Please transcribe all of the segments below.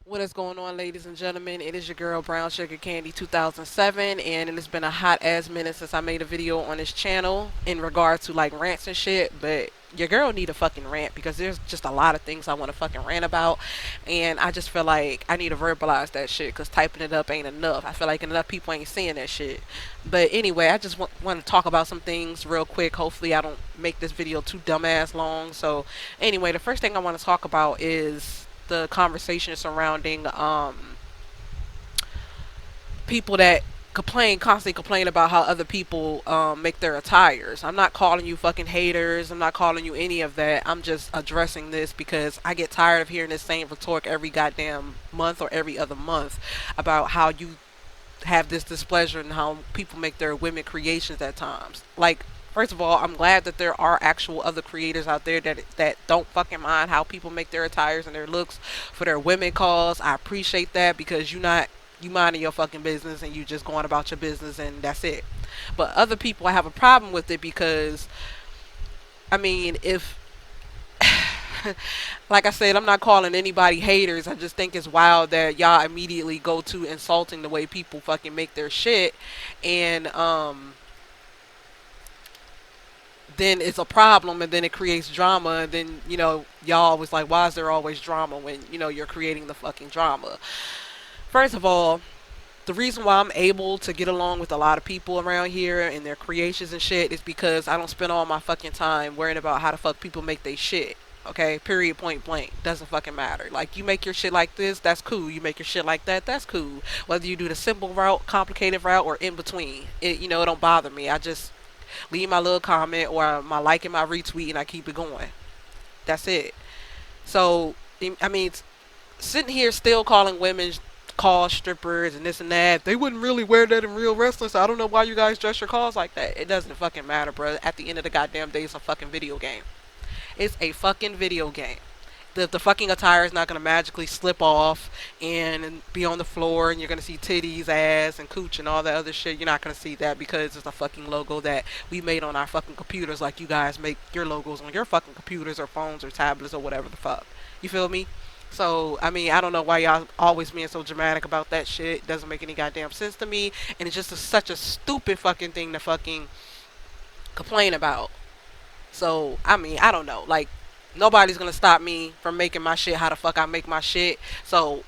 What is going on, ladies and gentlemen? It is your girl, Brown Sugar Candy 2007, and it has been a hot ass minute since I made a video on this channel in regards to like rants and shit. But your girl need a fucking rant because there's just a lot of things I want to fucking rant about, and I just feel like I need to verbalize that shit because typing it up ain't enough. I feel like enough people ain't seeing that shit. But anyway, I just want to talk about some things real quick. Hopefully, I don't make this video too dumbass long. So, anyway, the first thing I want to talk about is the conversation surrounding people that constantly complain about how other people make their attires. I'm not calling you fucking haters. I'm not calling you any of that. I'm just addressing this because I get tired of hearing this same rhetoric every goddamn month or every other month about how you have this displeasure in how people make their women creations at times. Like, first of all, I'm glad that there are actual other creators out there that don't fucking mind how people make their attires and their looks for their women cause. I appreciate that because you minding your fucking business and you just going about your business and that's it. But other people, I have a problem with it because I mean, if like I said, I'm not calling anybody haters. I just think it's wild that y'all immediately go to insulting the way people fucking make their shit, and then it's a problem, and then it creates drama, and then y'all always like, why is there always drama when you're creating the fucking drama? First of all, the reason why I'm able to get along with a lot of people around here and their creations and shit is because I don't spend all my fucking time worrying about how the fuck people make their shit. Okay, period, point blank. Doesn't fucking matter. Like, you make your shit like this, that's cool. You make your shit like that, that's cool. Whether you do the simple route, complicated route, or in between, it don't bother me. I just leave my little comment or my like and my retweet, and I keep it going. That's it. So, I mean, sitting here still calling women call strippers and this and that. They wouldn't really wear that in real wrestling, so I don't know why you guys dress your calls like that. It doesn't fucking matter, bro. At the end of the goddamn day, it's a fucking video game. It's a fucking video game. The fucking attire is not gonna magically slip off and be on the floor and you're gonna see titties, ass, and cooch and all that other shit. You're not gonna see that because it's a fucking logo that we made on our fucking computers, like you guys make your logos on your fucking computers or phones or tablets or whatever the fuck. You feel me? So, I mean, I don't know why y'all always being so dramatic about that shit. It doesn't make any goddamn sense to me. And it's just such a stupid fucking thing to fucking complain about. So, I mean, I don't know. Like, nobody's gonna stop me from making my shit how the fuck I make my shit. So,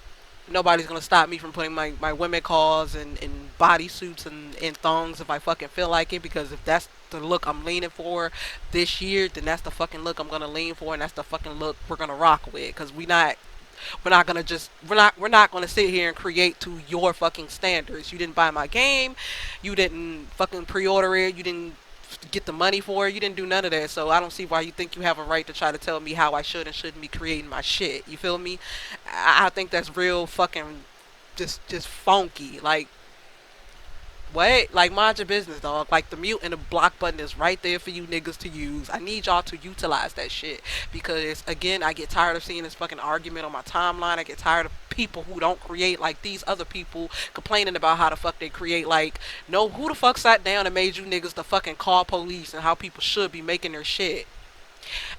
nobody's gonna stop me from putting my women calls and bodysuits and thongs if I fucking feel like it. Because if that's the look I'm leaning for this year, then that's the fucking look I'm gonna lean for, and that's the fucking look we're gonna rock with. Cause we're not gonna just we're not gonna sit here and create to your fucking standards. You didn't buy my game, you didn't fucking pre-order it, you didn't get the money for it, you didn't do none of that. So I don't see why you think you have a right to try to tell me how I should and shouldn't be creating my shit. You feel me? I think that's real fucking just funky. Like, what? Like, mind your business, dog. Like, the mute and the block button is right there for you niggas to use. I need y'all to utilize that shit. Because, again, I get tired of seeing this fucking argument on my timeline. I get tired of people who don't create like these other people complaining about how the fuck they create. Like, no, who the fuck sat down and made you niggas to fucking call police and how people should be making their shit?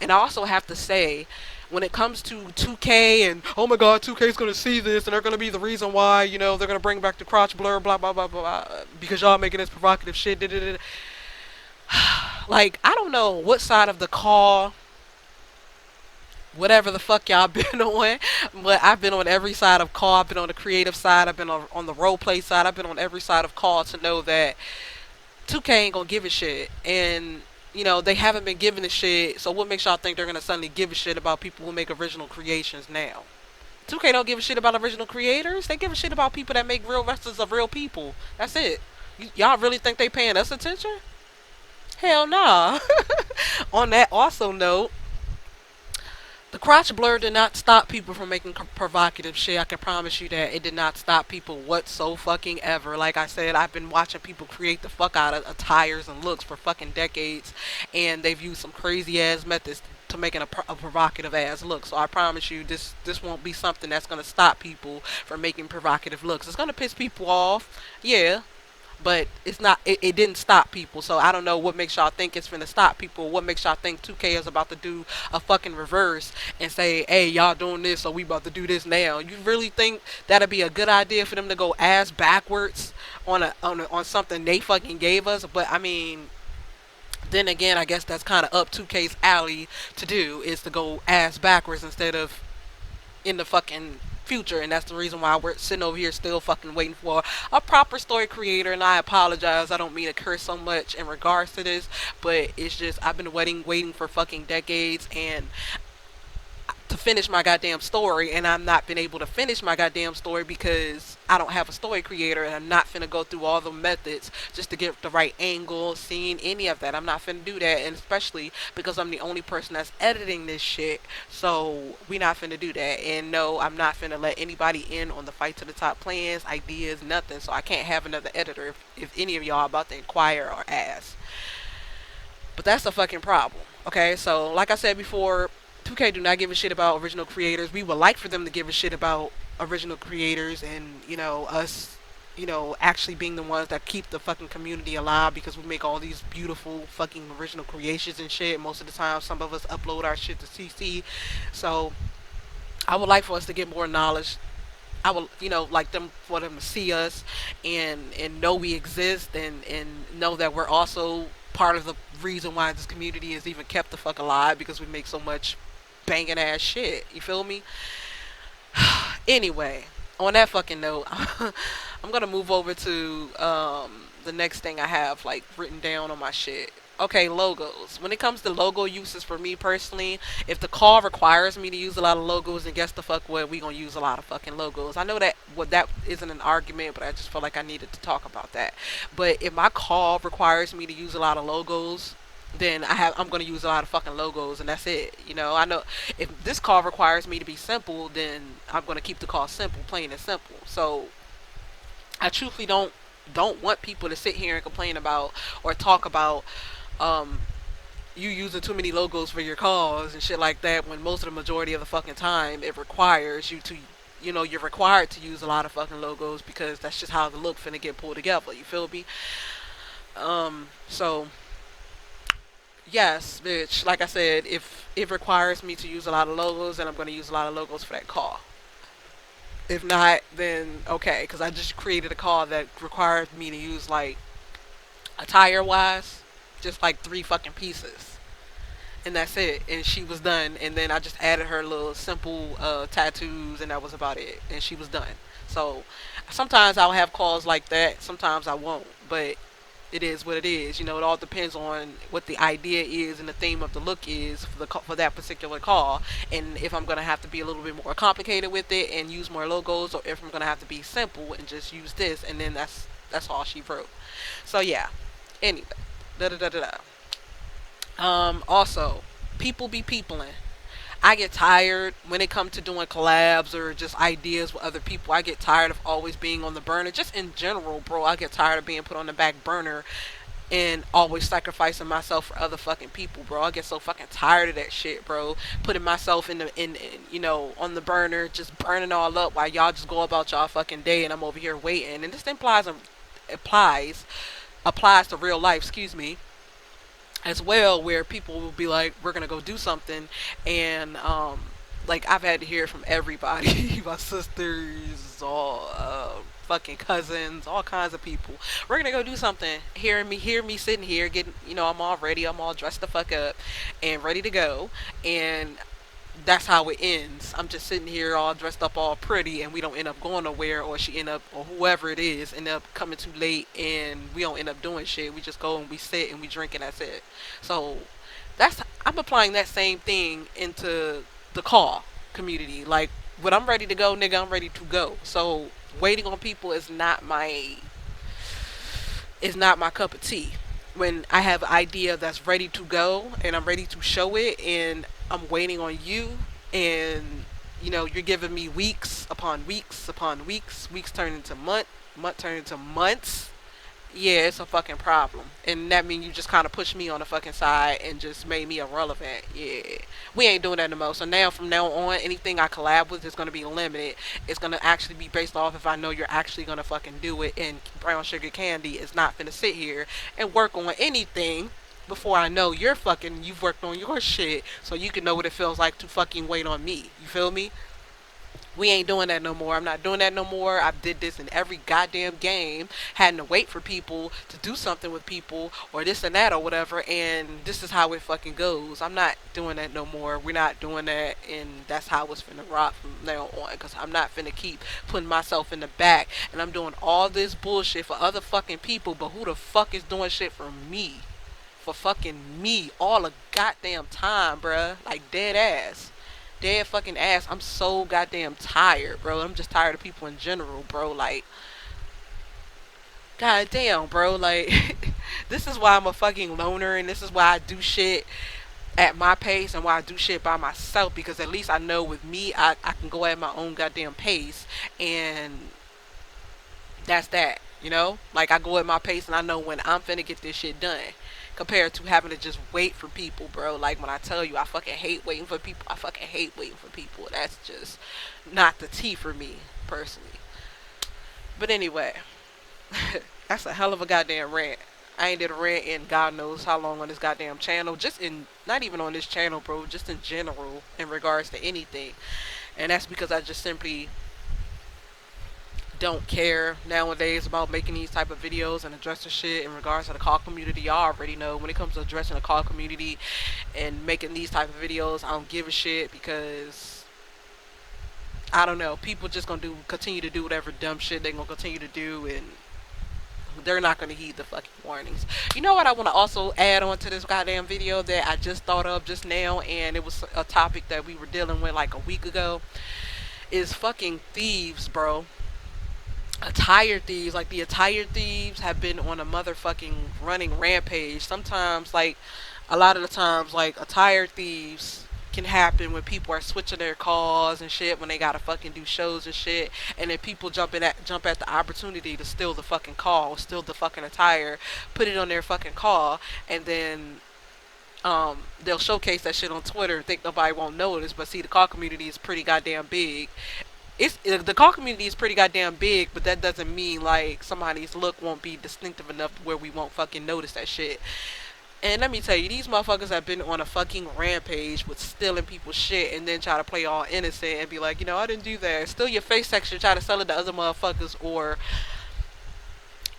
And I also have to say, when it comes to 2K and oh my god, 2K is gonna see this and they're gonna be the reason why they're gonna bring back the crotch blur, blah blah blah blah, because y'all making this provocative shit. Da, da, da. Like, I don't know what side of the call, whatever the fuck y'all been on, but I've been on every side of call. I've been on the creative side. I've been on the role play side. I've been on every side of call to know that 2K ain't gonna give a shit, and they haven't been giving a shit. So what makes y'all think they're gonna suddenly give a shit about people who make original creations now? 2K don't give a shit about original creators. They give a shit about people that make real wrestlers of real people. That's it. Y'all really think they paying us attention? Hell nah. On that also note, the crotch blur did not stop people from making provocative shit. I can promise you that. It did not stop people whatso fucking ever. Like I said, I've been watching people create the fuck out of attires and looks for fucking decades, and they've used some crazy ass methods to making a provocative ass look. So I promise you, this won't be something that's gonna stop people from making provocative looks. It's gonna piss people off, yeah, but it's not. It didn't stop people. So I don't know what makes y'all think it's finna stop people. What makes y'all think 2K is about to do a fucking reverse and say, "Hey, y'all doing this, so we about to do this now." You really think that'd be a good idea for them to go ass backwards on something they fucking gave us? But I mean, then again, I guess that's kind of up 2K's alley to do, is to go ass backwards instead of in the fucking future. And that's the reason why we're sitting over here still fucking waiting for a proper story creator. And I apologize, I don't mean to curse so much in regards to this, but it's just I've been waiting for fucking decades and to finish my goddamn story, and I'm not been able to finish my goddamn story because I don't have a story creator, and I'm not finna go through all the methods just to get the right angle, scene, any of that. I'm not finna do that, and especially because I'm the only person that's editing this shit, so we not finna do that. And no, I'm not finna let anybody in on the fight to the top plans, ideas, nothing, so I can't have another editor if any of y'all about to inquire or ask. But that's a fucking problem. Okay, so like I said before, 2K do not give a shit about original creators. We would like for them to give a shit about original creators and, us, actually being the ones that keep the fucking community alive because we make all these beautiful fucking original creations and shit. Most of the time, some of us upload our shit to CC. So I would like for us to get more knowledge. I would, like them for them to see us and know we exist and know that we're also part of the reason why this community is even kept the fuck alive because we make so much banging ass shit. You feel me? Anyway, on that fucking note, I'm gonna move over to the next thing I have like written down on my shit. Okay, logos. When it comes to logo uses for me personally, if the call requires me to use a lot of logos, then guess the fuck what, we gonna use a lot of fucking logos. I know that that isn't an argument, but I just felt like I needed to talk about that. But if my call requires me to use a lot of logos, then I'm gonna use a lot of fucking logos, and that's it. I know if this call requires me to be simple, then I'm gonna keep the call simple, plain and simple. So I truthfully don't want people to sit here and complain about or talk about um you using too many logos for your calls and shit like that, when most of the majority of the fucking time it requires you to, you're required to use a lot of fucking logos because that's just how the look finna get pulled together. You feel me? So yes, bitch, like I said, if it requires me to use a lot of logos, then I'm gonna use a lot of logos for that call. If not, then okay, because I just created a call that required me to use like attire wise, just like three fucking pieces, and that's it. And she was done. And then I just added her little simple tattoos, and that was about it. And she was done. So sometimes I'll have calls like that. Sometimes I won't. But it is what it is. It all depends on what the idea is and the theme of the look is for for that particular call, and if I'm gonna have to be a little bit more complicated with it and use more logos, or if I'm gonna have to be simple and just use this, and then that's all she wrote. So yeah. Anyway, da da da da da. Also, people be peopling. I get tired when it comes to doing collabs or just ideas with other people. I get tired of always being on the burner. Just in general, bro, I get tired of being put on the back burner and always sacrificing myself for other fucking people, bro. I get so fucking tired of that shit, bro. Putting myself in on the burner, just burning all up while y'all just go about y'all fucking day, and I'm over here waiting. And this applies applies to real life, excuse me, as well, where people will be like, we're gonna go do something, and like I've had to hear from everybody, my sisters, all fucking cousins, all kinds of people. We're gonna go do something. Hear me sitting here getting, I'm all ready, I'm all dressed the fuck up and ready to go, and that's how it ends. I'm just sitting here all dressed up all pretty, and we don't end up going nowhere, or she end up, or whoever it is end up coming too late, and we don't end up doing shit. We just go and we sit and we drink, and that's it. So I'm applying that same thing into the call community. Like, when I'm ready to go, nigga, I'm ready to go. So waiting on people is not my cup of tea. When I have an idea that's ready to go and I'm ready to show it, and I'm waiting on you, and you're giving me weeks upon weeks upon weeks, weeks turn into month turn into months, yeah, it's a fucking problem. And that means you just kind of pushed me on the fucking side and just made me irrelevant. Yeah. We ain't doing that no more. So now, from now on, anything I collab with is going to be limited. It's going to actually be based off if I know you're actually going to fucking do it. And Brown Sugar Candy is not going to sit here and work on anything before I know you've worked on your shit so you can know what it feels like to fucking wait on me. You feel me? We ain't doing that no more. I'm not doing that no more. I did this in every goddamn game, having to wait for people to do something with people or this and that or whatever, and this is how it fucking goes. I'm not doing that no more. We're not doing that, and that's how it's finna rock from now on, because I'm not finna keep putting myself in the back, and I'm doing all this bullshit for other fucking people, but who the fuck is doing shit for me? For fucking me all the goddamn time, bruh. Like, dead ass. Dead fucking ass. I'm so goddamn tired, bro. I'm just tired of people in general, bro. Like, goddamn, bro. Like, this is why I'm a fucking loner, and this is why I do shit at my pace and why I do shit by myself, because at least I know with me, I can go at my own goddamn pace, and that's that, you know? Like, I go at my pace and I know when I'm finna get this shit done. Compared to having to just wait for people, bro. Like, when I tell you I fucking hate waiting for people, I fucking hate waiting for people. That's just not the tea for me, personally. But anyway, that's a hell of a goddamn rant. I ain't did a rant in God knows how long on this goddamn channel. Just in, not even on this channel, bro. Just in general, in regards to anything. And that's because I just simply don't care nowadays about making these type of videos and addressing shit in regards to the call community. Y'all already know when it comes to addressing the call community and making these type of videos, I don't give a shit, because I don't know, people just gonna continue to do whatever dumb shit they gonna continue to do, and they're not gonna heed the fucking warnings. You know what I want to also add on to this goddamn video that I just thought of just now, and it was a topic that we were dealing with like a week ago, is fucking thieves, bro. Attire thieves, like the attire thieves have been on a motherfucking running rampage. Sometimes, like, a lot of the times, like, attire thieves can happen when people are switching their calls and shit, when they gotta fucking do shows and shit, and then people jump at the opportunity to steal the fucking call, steal the fucking attire, put it on their fucking call, and then they'll showcase that shit on Twitter and think nobody won't notice. But see, the call community is pretty goddamn big. The call community is pretty goddamn big, but that doesn't mean like somebody's look won't be distinctive enough where we won't fucking notice that shit. And let me tell you, these motherfuckers have been on a fucking rampage with stealing people's shit and then try to play all innocent and be like, I didn't do that. Steal your face texture, try to sell it to other motherfuckers or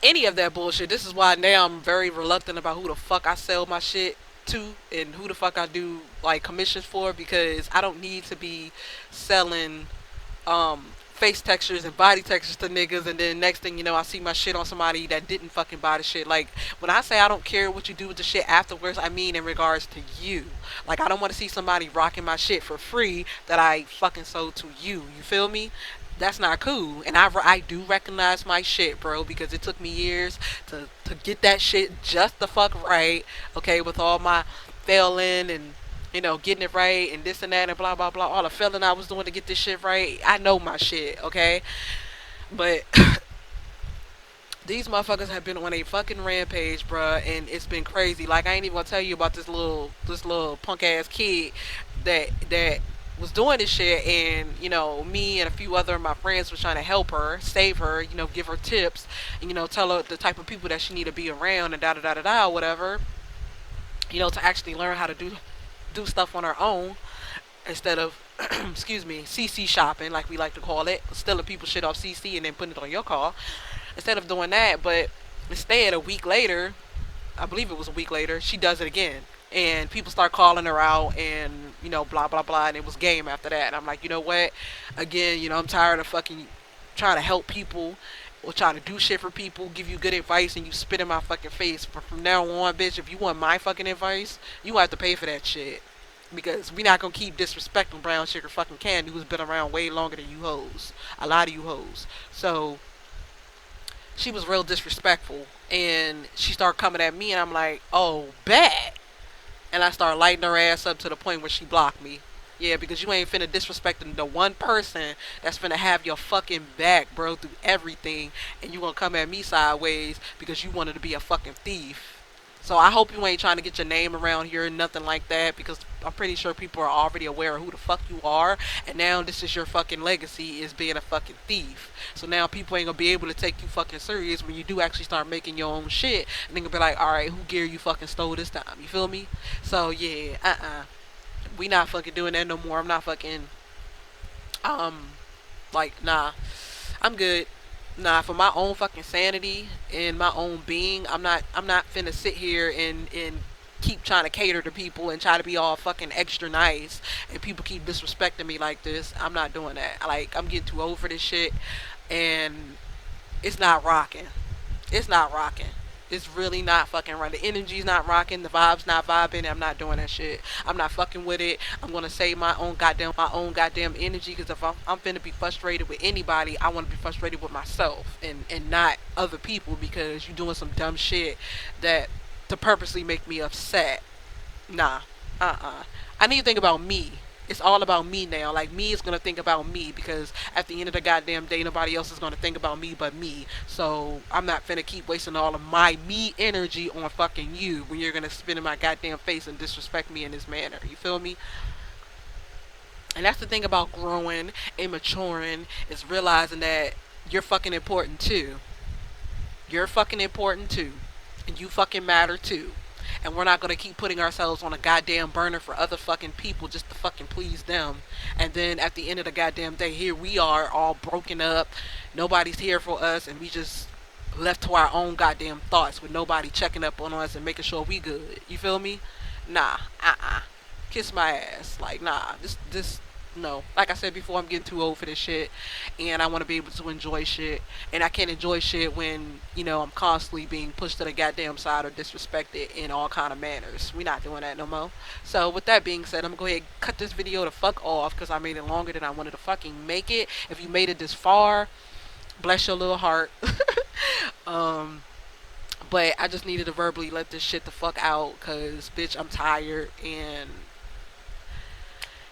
any of that bullshit. This is why now I'm very reluctant about who the fuck I sell my shit to and who the fuck I do like commissions for, because I don't need to be selling face textures and body textures to niggas, and then next thing you know I see my shit on somebody that didn't fucking buy the shit. Like, when I say I don't care what you do with the shit afterwards, I mean in regards to you. Like, I don't want to see somebody rocking my shit for free that I fucking sold to you. You feel me? That's not cool. And I do recognize my shit, bro, because it took me years to get that shit just the fuck right, okay, with all my failing and getting it right and this and that and blah blah blah, all the failing I was doing to get this shit right. I know my shit, okay? But these motherfuckers have been on a fucking rampage, bruh, and it's been crazy. Like, I ain't even gonna tell you about this little punk ass kid that was doing this shit, and me and a few other of my friends was trying to help her, save her, give her tips, and tell her the type of people that she need to be around and da da da da da, whatever, to actually learn how to do stuff on her own instead of excuse me, CC shopping, like we like to call it, stealing people's shit off CC and then putting it on your call. Instead of doing that, but instead, a week later, I believe it was a week later, she does it again. And people start calling her out and, blah, blah, blah. And it was game after that. And I'm like, you know what? Again, I'm tired of fucking trying to help people or trying to do shit for people, give you good advice, and you spit in my fucking face. But from now on, bitch, if you want my fucking advice, you have to pay for that shit. Because we not gonna keep disrespecting Brown Sugar fucking Candy, who's been around way longer than you hoes. A lot of you hoes. So she was real disrespectful, and she started coming at me, and I'm like, oh, bet. And I started lighting her ass up to the point where she blocked me. Yeah, because you ain't finna disrespecting the one person that's finna have your fucking back, bro, through everything, and you gonna come at me sideways because you wanted to be a fucking thief. So I hope you ain't trying to get your name around here and nothing like that, because I'm pretty sure people are already aware of who the fuck you are, and now this is your fucking legacy, is being a fucking thief. So now people ain't gonna be able to take you fucking serious when you do actually start making your own shit, and they gonna be like, all right, who gear you fucking stole this time? You feel me? So yeah, we not fucking doing that no more. I'm not fucking um like, nah. I'm good. Nah, for my own fucking sanity and my own being, I'm not finna sit here and keep trying to cater to people and try to be all fucking extra nice, and people keep disrespecting me like this. I'm not doing that. Like, I'm getting too old for this shit, and it's not rocking. It's not rocking. It's really not fucking right. The energy's not rocking. The vibe's not vibing. I'm not doing that shit. I'm not fucking with it. I'm gonna save my own goddamn energy. Because if I'm finna be frustrated with anybody, I want to be frustrated with myself and not other people, because you're doing some dumb shit that to purposely make me upset. Nah. I need to think about me. It's all about me now. Like, me is gonna think about me, because at the end of the goddamn day, nobody else is gonna think about me but me. So I'm not finna keep wasting all of my me energy on fucking you when you're gonna spit in my goddamn face and disrespect me in this manner. You feel me? And that's the thing about growing and maturing, is realizing that you're fucking important too. You're fucking important too. And you fucking matter too. And we're not gonna keep putting ourselves on a goddamn burner for other fucking people just to fucking please them. And then at the end of the goddamn day, here we are all broken up. Nobody's here for us, and we just left to our own goddamn thoughts with nobody checking up on us and making sure we good. You feel me? Nah, kiss my ass. Like, nah, this no. Like I said before, I'm getting too old for this shit, and I want to be able to enjoy shit, and I can't enjoy shit when I'm constantly being pushed to the goddamn side or disrespected in all kind of manners. We not doing that no more. So with that being said, I'm gonna go ahead and cut this video the fuck off, because I made it longer than I wanted to fucking make it. If you made it this far, bless your little heart. um. But I just needed to verbally let this shit the fuck out, cause bitch, I'm tired, and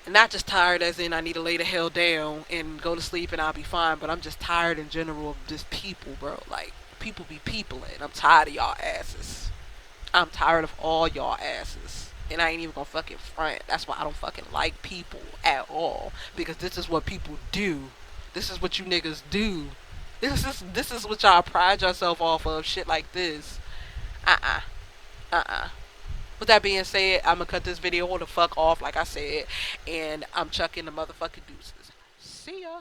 not just tired as in I need to lay the hell down and go to sleep and I'll be fine, but I'm just tired in general of just people, bro. Like, people be peopling. I'm tired of y'all asses. I'm tired of all y'all asses. And I ain't even gonna fucking front. That's why I don't fucking like people at all. Because this is what people do. This is what you niggas do. This is what y'all pride yourself off of. Shit like this. Uh-uh. Uh-uh. With that being said, I'm gonna cut this video the fuck off, like I said, and I'm chucking the motherfucking deuces. See ya.